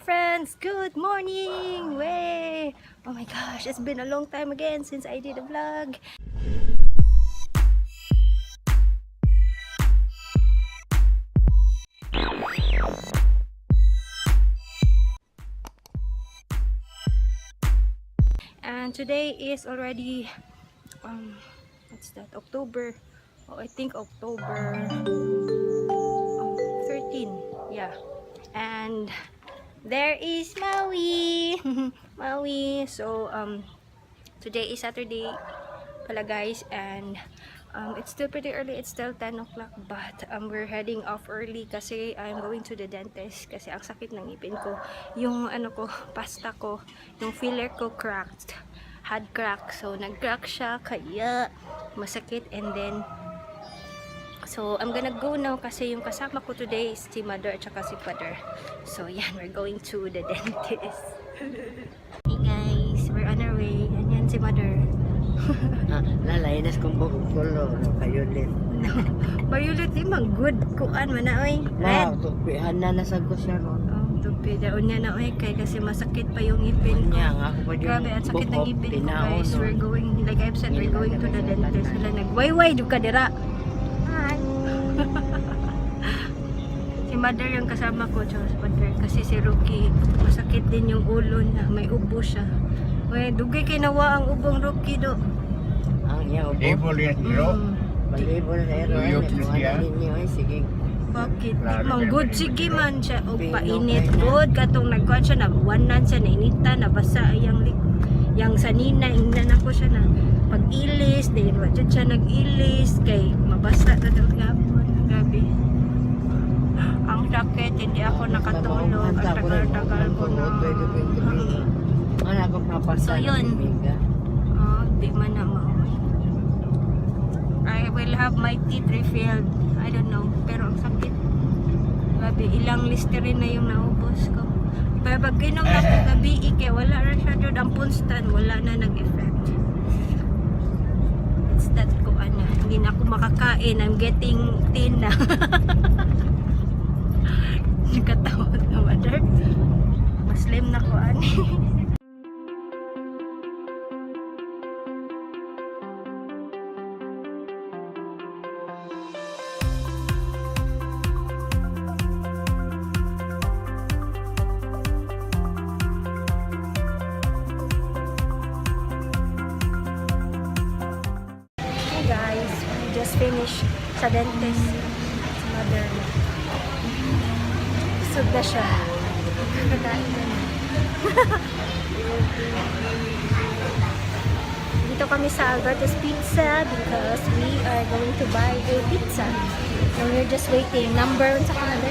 friends, good morning! Way! Oh my gosh, it's been a long time again since I did a vlog. And today is already what's that? October. Oh, I think October 13. Yeah. And there is Maui. Maui. So today is Saturday pala guys, and it's still pretty early. It's still 10 o'clock, but we're heading off early kasi I'm going to the dentist kasi ang sakit ng ngipin ko. Yung ano ko, pasta ko, yung filler ko cracked. Had crack. So nag-crack siya kaya masakit, and then so I'm gonna go now kasi yung kasama ko today is si mother at saka si father. So yan, we're going to the dentist. Hey guys, we're on our way. Yan si mother. Lalainas kong buhok kulo, violet. No, violet di man good kuan man na oy. Red. Tupihan na nasag ko siya ron. Oh, tupi daon niya na oy kay kasi masakit pa yung ngipin ko. Grabe, at sakit ng ngipin ko guys. We're going, like I've said, we're going to the dentist. Wala nagwayway jud ka dira. Hi. Si mother yung kasama ko, father, kasi si Rookie masakit din yung ulo na, may ubo siya. Uy, dugay kay nawa ang ubong Rookie do. Ang iya ubo. Ibol yan, bro. Malibol na ero. Sige. Bakit? Mang good sige man siya. O painit good. Katong nagkuhan siya, nagwanan siya, nainita, nabasa yung yang sanina, ingnan ako siya na pag-ilis, dahil wadyan siya nag-ilis, kay mabasa na daw gabon. Gabi. Ang sakit, hindi ako nakatulog. Ang tagal-tagal ko na. So yun. Di man na mauwi. I will have my teeth refilled. I don't know. Pero ang sakit. Gabi, ilang Listerine na yung naubos ko. Pero pag ginom na ko gabi, wala na siya doon. Ang punstan, wala na nag-effect. It's that ko, ano. Hindi na ako makakain. I'm getting thin na. Nakatawad na mother. Maslim na ko, ani. Guys, we just finished sa dentist. Si mother na. Isod na siya. Kakakain na na. Dito kami sa Alberto's Pizza because we are going to buy a pizza. So we're just waiting. Number, sa kanila?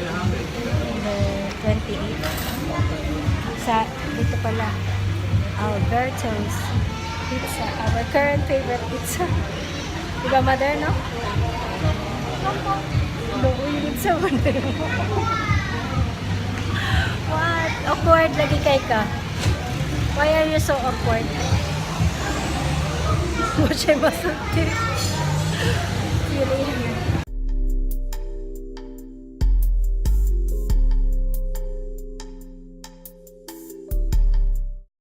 Number 28. Sa, dito pala. Alberto's Pizza, our current favorite pizza. Diba mother, no? Buulit sa mother mo. What? Awkward lagi kay ka? Why are you so awkward? Mo siya masulti. Really?